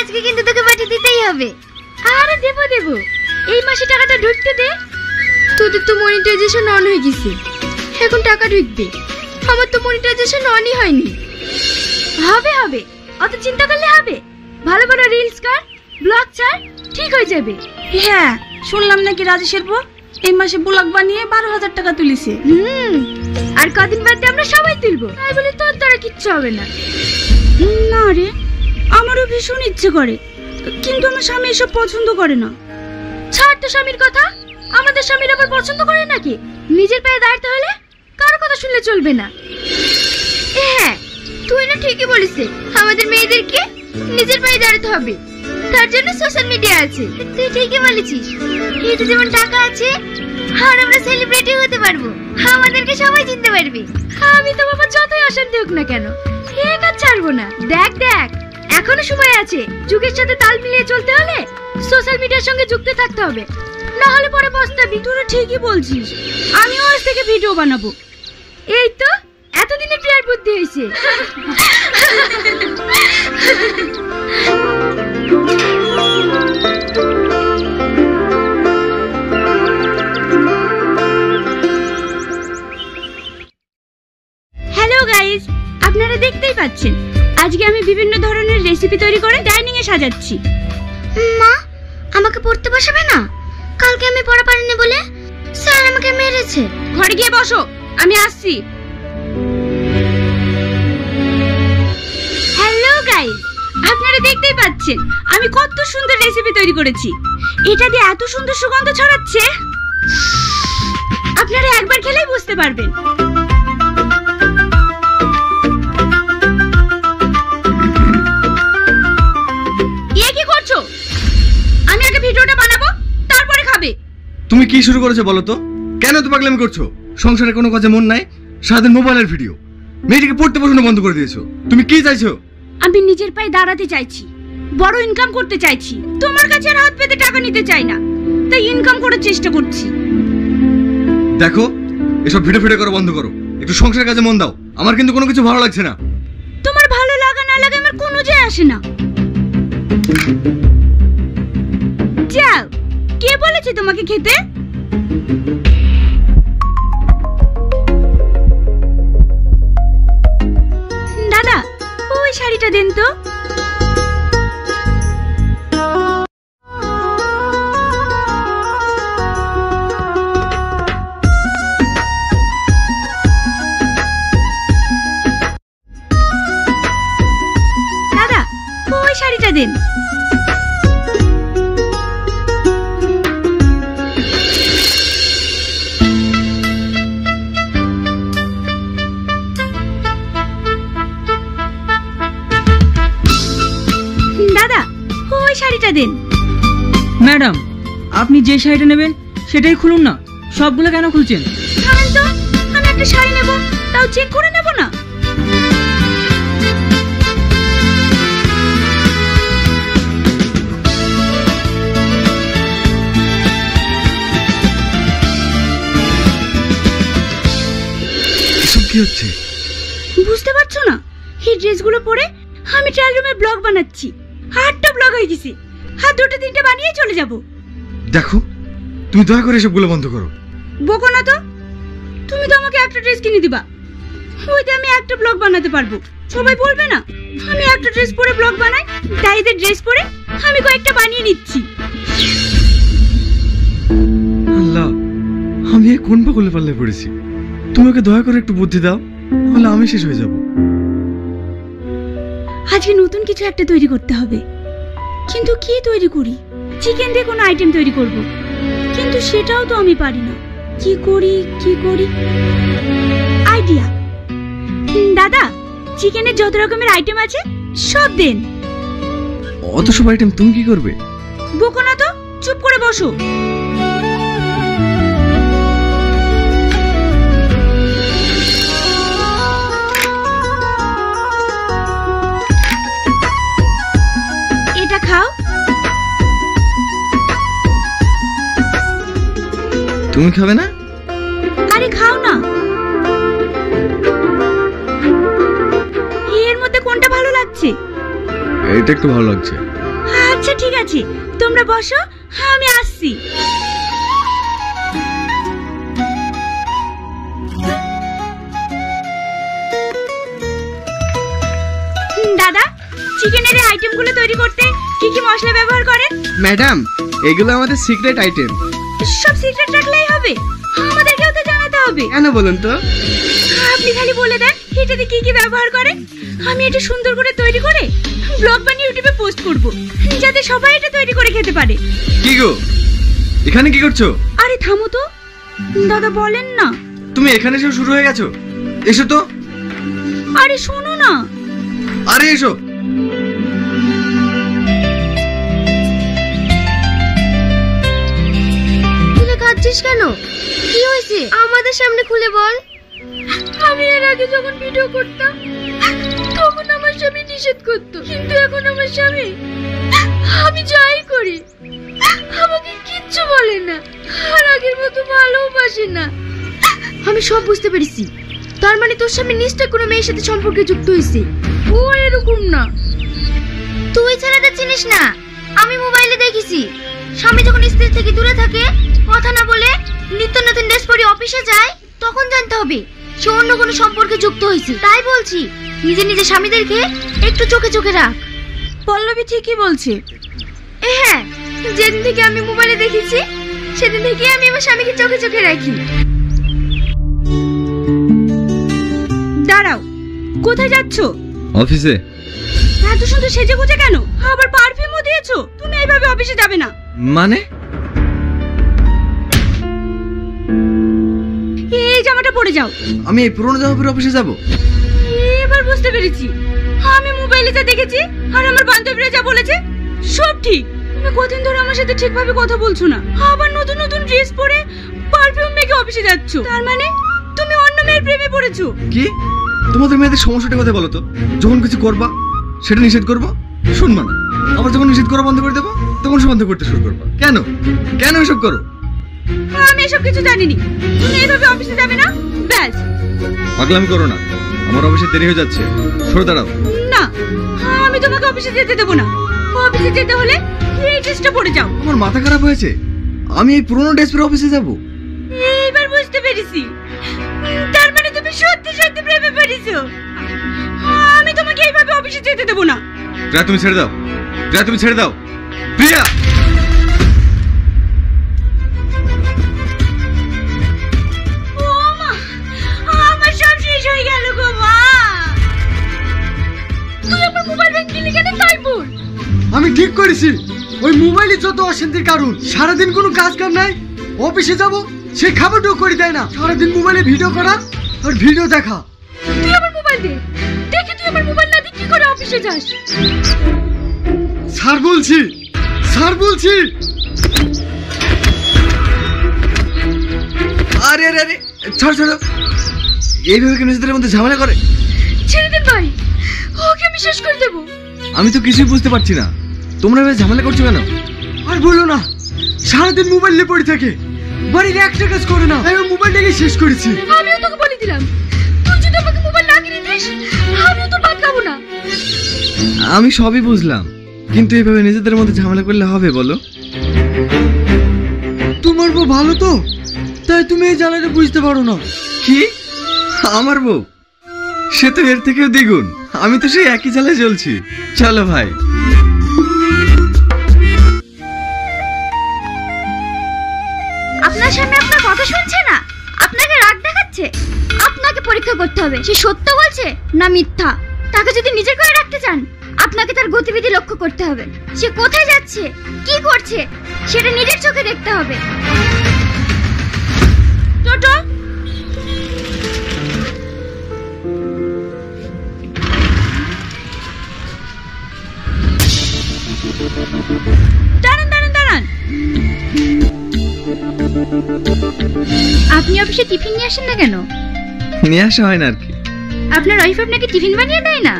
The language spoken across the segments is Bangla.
আজকে কিন্তু তোকে পাঠিয়ে দিতেই হবে। আরে দেবো দেবো, এই মাসে টাকাটা ঢুকতে দে। তোদের তো মনিটাইজেশন অন হয়ে গেছে, এখন টাকা ঢুকবে। আমার তো মনিটাইজেশন অনই হয়নি। হবে হবে, অত চিন্তা করলে হবে? ভালো ভালো রিলস কর, ব্লগ ছাড়, ঠিক হয়ে যাবে। হ্যাঁ, শুনলাম নাকি রাজেশের বউ এই মাসে ব্লগ বানিয়ে 12,000 টাকা তুলিছে। আর কদিন বাদে আমরা সবাই তুলবো, তাই বলে তোর দ্বারা কিচ্ছু হবে না। না রে, আমারও ভীষণ ইচ্ছে করে, কিন্তু আমার স্বামী এসব পছন্দ করে না। ছাড় তো স্বামীর কথা, আমাদের স্বামীর আবার পছন্দ করে নাকি? নিজের পায়ে দাঁড়াতে হলে কারো কথা শুনলে চলবে না। হ্যাঁ, তুই না ঠিকই বলিস, আমাদের মেয়েদেরকে নিজের পায়ে দাঁড়াতে হবে, তার জন্য সোশ্যাল মিডিয়া আছে। তুই ঠিকই বলেছিস, এতে যেমন টাকা আছে আর আমরা সেলিব্রিটি হতে পারবো, আমাদেরকে সবাই চিনতে পারবে। আমি তো বাবা যতই অশান্তি হোক না কেন, এ কাজ ছাড়বো না। দেখ দেখ, এখনো সময় আছে, যুগের সাথে তাল মিলিয়ে চলতে হলে সোশ্যাল মিডিয়ার সঙ্গে যুক্ত থাকতে হবে, না হলে পরে পস্তাবি। তোরা ঠিকই বলছিস, আমিও আজ থেকে ভিডিও বানাবো। এই তো এতদিনে প্রিয়ার বুদ্ধি হয়েছে। হ্যালো গাইস, আপনারা দেখতেই পাচ্ছেন আজকে আমি বিভিন্ন ধরনের রেসিপি তৈরি করে ডাইনিং এ সাজাচ্ছি। মা, আমাকে পড়তে বসাবে না? কালকে আমি পড়া পারিনি বলে স্যার আমাকে মেরেছে। ঘরে গিয়ে বসো, আমি আসছি। হ্যালো গাইস, আপনারা দেখতেই পাচ্ছেন আমি কত সুন্দর রেসিপি তৈরি করেছি। এটা দিয়ে এত সুন্দর সুগন্ধ ছড়াচ্ছে, আপনারা একবার খেলেই বুঝতে পারবেন। কি করছো? আমি আগে ভিডিওটা বানাবো, তারপরে খাবে। তুমি কি শুরু করেছো বলো তো? কেন তো পাগলামি করছো? সংসারে কোনো কাজে মন নাই, সারাদিন মোবাইলের ভিডিও। মেয়েটিকে পড়তে বসানো বন্ধ করে দিয়েছো। তুমি কি চাইছো? আমি নিজের পায়ে দাঁড়াতে চাইছি, বড় ইনকাম করতে চাইছি। তোমার কাছে আর হাত পেতে টাকা নিতে চাই না, তাই ইনকাম করার চেষ্টা করছি। দেখো, এসব ভিডিও করা বন্ধ করো, একটু সংসারের কাজে মন দাও। আমার কিন্তু কোনো কিছু ভালো লাগছে না। তোমার ভালো লাগা না লাগে আমার কোনো যায় আসে না। যাও, কে বলেছে তোমাকে খেতে? দাদা, ওই শাড়িটা দেন তো। দাদা, ওই শাড়িটা দেন। শাড়িটা দেন। ম্যাডাম, আপনি যে শাড়িটা নেবেন সেটাই খুলুন না, সবগুলো কেন খুলছেন? থামেন তো, আমি একটা শাড়ি নেব, তাও চেক করে নেব না? এসব কি হচ্ছে? বুঝতে পারছো না? এই ড্রেসগুলো পরে আমি ট্রায়াল রুমে ব্লগ বানাচ্ছি। 8টা ব্লগ হয়ে গেছে, আর 2-3টা বানিয়ে চলে যাব। দেখো, তুমি দয়া করে এসবগুলো বন্ধ করো। বকো না তো, তুমি তো আমাকে একটা ড্রেস কিনে দিবা, ওইতে আমি একটা ব্লগ বানাতে পারবো। সবাই বলবে না আমি একটা ড্রেস পরে ব্লগ বানাই, তাই এদের ড্রেস পরে আমি কয়েকটা বানিয়ে নিচ্ছি। আল্লাহ, আমি কোন পাগলে পাল্লায় পড়েছি? তোমাকে দয়া করে একটু বুদ্ধি দাও, তাহলে আমি শেষ হয়ে যাব। আজকে নতুন কিছু একটা তৈরি করতে হবে, কিন্তু কি তৈরি করি? চিকেন দিয়ে কোনো আইটেম তৈরি করব, কিন্তু সেটাও তো আমি পারি না। কি করি কি করি? আইডিয়া! দাদা, চিকেনের যত রকমের আইটেম আছে সব দেন। অত সব আইটেম তুমি কি করবে? বকো না তো, চুপ করে বসো। এটা খাও। তুমি খাবে না? আরে খাও না। এর মধ্যে কোনটা ভালো লাগছে? এটা একটু ভালো লাগছে। আচ্ছা ঠিক আছে, তোমরা বসো, আমি আসছি। দাদা, চিকেনের এই আইটেমগুলো তৈরি করতে কি কি মশলা ব্যবহার করেন? ম্যাডাম, এগুলো আমাদের সিক্রেট আইটেম। সব সিক্রেট রাখলেই হবে? আমাদেরকেও তো জানাতে হবে। কেন বলুন তো? আপনি খালি বলে দেন এটাতে কি কি ব্যবহার করেন, আমি এটা সুন্দর করে তৈরি করে ব্লগ বানিয়ে ইউটিউবে পোস্ট করব, যাতে সবাই এটা তৈরি করে খেতে পারে। কি গো, এখানে কি করছো? আরে থামো তো দাদা, বলেন না। তুমি এখানে এসে শুরু হয়ে গেছো? এসো তো। আরে শোনো না। আরে এসো। খুলে কাঁদছিস কেন? কি হয়েছে আমাদের সামনে খুলে বল। আমি এর আগে যখন ভিডিও করতাম তখন আমার স্বামী নিষেধ করতো, কিন্তু এখন আমার স্বামী আমি যাই করি আমাকে কিচ্ছু বলে না, আর আগের মতো ভালোবাসে না। আমি সব বুঝতে পেরেছি। তার মানে তোর স্বামী নিশ্চয় কোনো মেয়ের সাথে সম্পর্কে যুক্ত হয়েছে। ও এরকম না। তুই ছেলেদের চিনিস না, আমি মোবাইলে দেখেছি। স্বামী যখন স্ত্রী থেকে দূরে থাকে, কথা না বলে নিত্য নতুন ড্রেস পরে অফিসে যায়, তখন জানতে হবে সে অন্য কোনো সম্পর্কে যুক্ত হয়েছে। তাই বলছি, নিজে নিজে স্বামীদেরকে একটু চোখে চোখে রাখ। পল্লবী ঠিকই বলছে। হ্যাঁ, যেদিন থেকে আমি মোবাইলে দেখেছি সেদিন থেকে আমি আমার স্বামীকে চোখে চোখে রাখি। দাঁড়াও, কোথায় যাচ্ছো? অফিসে। এত সুন্দর সেজে গুজে কেন? আবার পারফিউমও দিয়েছো। তুমি এইভাবে অফিসে যাবে না। মানে? এই জামাটা পরে যাও। আমি এই পুরনো জামা পরে অফিসে যাব? এবার বুঝতে পেরেছি। আমি মোবাইলে যা দেখেছি আর আমার বান্ধবীরা যা বলেছে সব ঠিক। তুমি কতদিন ধরে আমার সাথে ঠিকভাবে কথা বলছো না, আবার নতুন নতুন ড্রেস পরে পারফিউম মেখে অফিসে যাচ্ছো। তার মানে তুমি অন্য মেয়ের প্রেমে পড়েছো। কি? তোমাদের মেয়েদের সমস্যাটা কথা বলো তো। যখন কিছু করবা সেটা নিষেধ করবো, শুনবা না। আবার যখন নিষেধ করা বন্ধ করে দেবো তখন সে বন্ধ করতে শুরু করবা। কেন কেন এসব করো? আমি এসব কিছু জানিনি। তুমি এইভাবে অফিসে যাবে না, ব্যাস। পাগলামি করো না, আমার অফিসে দেরি হয়ে যাচ্ছে। সরে দাঁড়াও। না, আমি তোমাকে অফিসে যেতে দেবো না। অফিসে যেতে হলে এই ড্রেসটা পরে যাও। আমার মাথা খারাপ হয়েছে, আমি এই পুরনো ড্রেস পরে অফিসে যাব? এইবার বুঝতে পেরেছি। তার মানে তুমি সত্যি সত্যি প্রেমে পড়েছো। আমি তোমাকে এইভাবে অফিসে যেতে দেবো না। প্রিয়া, তুমি ছেড়ে দাও। প্রিয়া, তুমি ছেড়ে দাও। প্রিয়া! ও মা, আমার সব শেষ হয়ে গেল গো মা। তুই আমার মোবাইল ব্যাংক কিনলি কেন তাই বল। আমি ঠিক করেছি। ওই মোবাইলে যত অশান্তির কারণ। সারাদিন কোনো কাজ কাম নাই, অফিসে যাব সে খাবারটাও করে দেয় না। সারাদিন মোবাইলে ভিডিও করা আর ভিডিও দেখা। তুই আমার মোবাইল দে, দেখি তুই আমার মোবাইল না দিয়ে কি করে অফিসে যাস। স্যার বলছি, স্যার বলছি। আরে আরে আরে, ছাড় ছাড়ো। এইভাবে কেন নিজেদের মধ্যে ঝামেলা করে? ছেড়ে দেন ভাই, ওকে আমি শেষ করে দেবো। আমি তো কিছুই বুঝতে পারছি না, তোমরা এভাবে ঝামেলা করছো কেন? আর বলো না, সারাদিন মোবাইল নিয়ে পড়ে থাকে, বাড়ির একটা কাজ করে না। আমি মোবাইলটাকে শেষ করেছি। আমিও তোকে বলে দিলাম, তুই যদি আমাকে মোবাইল না কিনে দিস আমিও তোর ভাত খাবো না। আমি সবই বুঝলাম, কিন্তু এইভাবে নিজেদের মধ্যে ঝামেলা করলে হবে বলো? তোমার বউ ভালো তো, তাই তুমি এই জ্বালাটা বুঝতে পারো না। কি? আমার বউ? সে তো এর থেকেও দ্বিগুণ। আমি তো সেই একই জ্বালায় জ্বলছি। চলো ভাই। আপনার সামনে আপনার কথা শুনছে না, আপনাকে রাগ দেখাচ্ছে। আপনাকে পরীক্ষা করতে হবে সে সত্য বলছে না মিথ্যা। তাকে যদি নিজের করে রাখতে চান, আপনাকে তার গতিবিধি লক্ষ্য করতে হবে। সে কোথায় যাচ্ছে, কি করছে, সেটা নিজের চোখে দেখতে হবে। টোটো, দাঁড়ান দাঁড়ান দাঁড়ান। আপনি অফিসে টিফিন নিয়ে আসেন না কেন? নিয়ে আসা হয় না আর কি। আপনার ওয়াইফ আপনাকে টিফিন বানিয়ে দেয় না?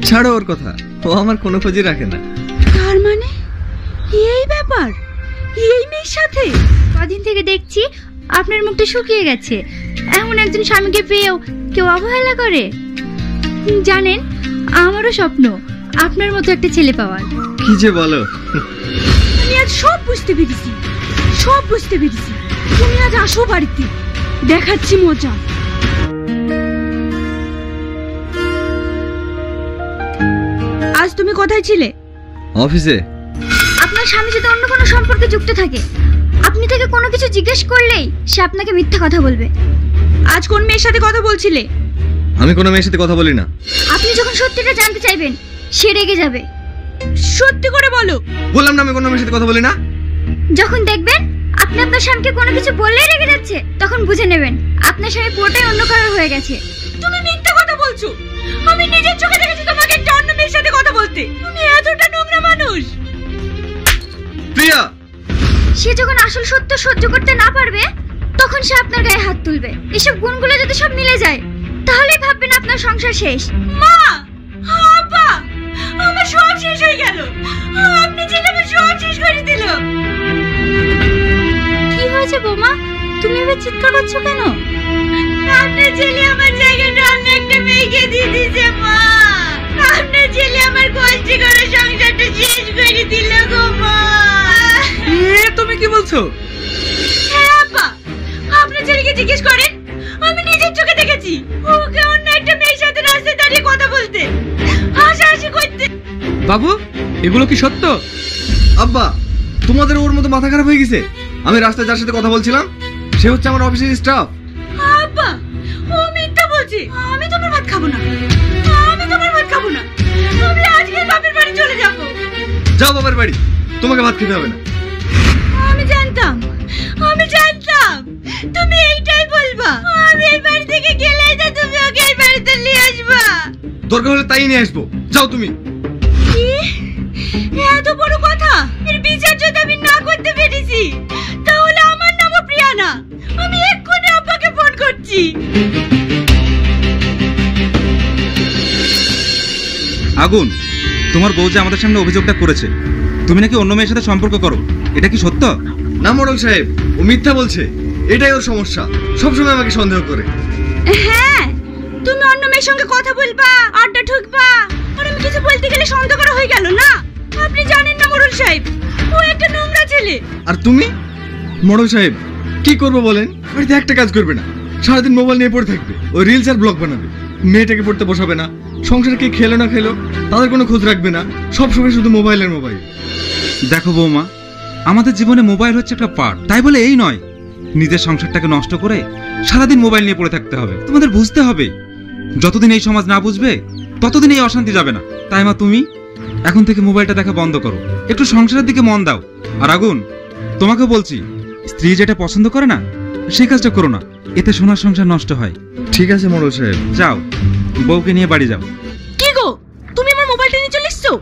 ছাড়ো ওর কথা, ও আমার কোনো খোঁজই রাখে না। তার মানে এই ব্যাপার, এই মেয়ের সাথে? কদিন থেকে দেখছি আপনার মুখটা শুকিয়ে গেছে। এমন একজন স্বামীকে পেয়েও কেউ অবহেলা করে? জানেন, আমারও স্বপ্ন আপনার মতো একটা ছেলে পাওয়ার। কি যে বলো। আমি আজ সব বুঝতে পেরেছি, সব বুঝতে পেরেছি। তুমি আজ আসো বাড়িতে, দেখাচ্ছি মজা। আজ তুমি কোথায় ছিলে? অফিসে। আপনার স্বামী যদি অন্য কোনো সম্পর্কে যুক্ত থাকে, আপনি তাকে কোনো কিছু জিজ্ঞেস করলেই সে আপনাকে মিথ্যা কথা বলবে। আজ কোন মেয়ের সাথে কথা বলছিলে? আমি কোনো মেয়ের সাথে কথা বলি না। আপনি যখন সত্যিটা জানতে চাইবেন, সে রেগে যাবে। সত্যি করে বলো। বললাম না আমি কোনো মেয়ের সাথে কথা বলি না। যখন দেখবেন আপনি আপনার স্বামীকে কোনো কিছু বললেই রেগে যাচ্ছে, তখন বুঝে নেবেন আপনার স্বামী পুরোটাই অন্য কারোর হয়ে গেছে। তুমি মিথ্যা কথা বলছো। আমি নিজের চোখে দেখেছি তোমাকে একটা অন্য মেয়ের সাথে কথা বলতে। তুমি এতটা নোংরা মানুষ। প্রিয়া, সে যখন আসল সত্য সহ্য করতে না পারবে, তখন সে আপনার গায়ে হাত তুলবে। এসব গুণগুলো যদি সব মিলে যায়, তাহলেই ভাববেন আপনার সংসার শেষ। মা, আপা, আমার সব শেষ হয়ে গেল। আপনি যে আমার সব শেষ করে দিল। কি হয়েছে বৌমা, তুমি এভাবে চিৎকার করছো কেন? আপনার ছেলে আমার জায়গাটা অন্য একটা মেয়েকে দিয়ে দিয়েছে মা। আপনার ছেলে আমার কষ্ট করে সংসারটা শেষ করে দিল গো মা। তুমি কি বলছো? হ্যাঁ আব্বা, আপনার ছেলেকে জিজ্ঞেস করেন। আমি নিজের চোখে দেখেছি ওকে অন্য একটা মেয়ের সাথে রাস্তায় দাঁড়িয়ে কথা বলতে, হাসাহাসি করতে। বাবু, এগুলো কি সত্য? আব্বা, তোমাদের ওর মতো মাথা খারাপ হয়ে গেছে? আমি রাস্তায় যার সাথে কথা বলছিলাম, সে হচ্ছে আমার অফিসের স্টাফ। আব্বা, ও মিথ্যা বলছে। আমি তোমার ভাত খাবো না, আমি তোমার ভাত খাবো না। আমি আজকে বাপের বাড়ি চলে যাবো। যাও বাবার বাড়ি, তোমাকে ভাত খেতে হবে না। আমি জানতাম, আমি জানতাম তুমি এইটাই বলবা। আমি এই বাড়ি থেকে গেলেই তো তুমি ওকে এই বাড়িতে নিয়ে আসবা। দরকার হলে তাই নিয়ে আসবো, যাও তুমি। কি এত বড় কথা? এর বিচার যদি আমি না করতে পেরেছি, তাহলে আমার নামও প্রিয়া না। আমি এক্ষুনি আব্বাকে ফোন করছি। আগুন, তোমার বউ যে আমাদের সামনে অভিযোগটা করেছে তুমি নাকি অন্য মেয়ের সাথে সম্পর্ক করো, এটা কি সত্য? না মোড়ল সাহেব, ও মিথ্যা বলছে। এটাই ওর সমস্যা, সবসময় আমাকে সন্দেহ করে। হ্যাঁ, তুমি অন্য মেয়ের সঙ্গে কথা বলবা, আড্ডা ঠুকবা, আর আমি কিছু বলতে গেলে সন্দেহ করা হয়ে গেল না। আপনি জানেন না মোড়ল সাহেব, ও একটা নোংরা ছেলে। আর তুমি? মোড়ল সাহেব, কি করবো বলেন? বাড়িতে একটা কাজ করবে না, সারাদিন মোবাইল নিয়ে পড়ে থাকবে। ও রিলস আর ব্লগ বানাবে। মেয়েটাকে পড়তে বসাবে না, সংসারে কে খেলো না খেলো তাদের কোনো খোঁজ রাখবে না, সবসময় শুধু মোবাইলের মোবাইল। দেখো বৌমা, আমাদের জীবনে মোবাইল হচ্ছে একটা পার্ট, তাই বলে এই নয় নিজের সংসারটাকে নষ্ট করে সারাদিন মোবাইল নিয়ে পড়ে থাকতে হবে। তোমাদের বুঝতে হবে, যতদিন এই সমাজ না বুঝবে ততদিন এই অশান্তি যাবে না। তাই মা, তুমি এখন থেকে মোবাইলটা দেখা বন্ধ করো, একটু সংসারের দিকে মন দাও। আর আগুন, তোমাকে বলছি, স্ত্রী যেটা পছন্দ করে না সেই কাজটা করো না, এতে সোনার সংসার নষ্ট হয়। ঠিক আছে মোড়ল সাহেব। যাও, বউকে নিয়ে বাড়ি যাও। কি গো, তুমি আমার মোবাইলটা নিয়ে চলে এসছো?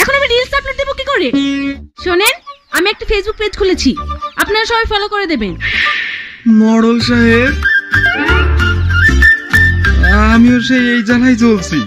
এখন আমি রিলস আপলোড দেবো কি করে? শোনেন, আমি একটা ফেসবুক পেজ খুলেছি, আপনারা সবাই ফলো করে দেবেন। মোড়ল সাহেব, আমিও সেই এই জায়গায় চলছি।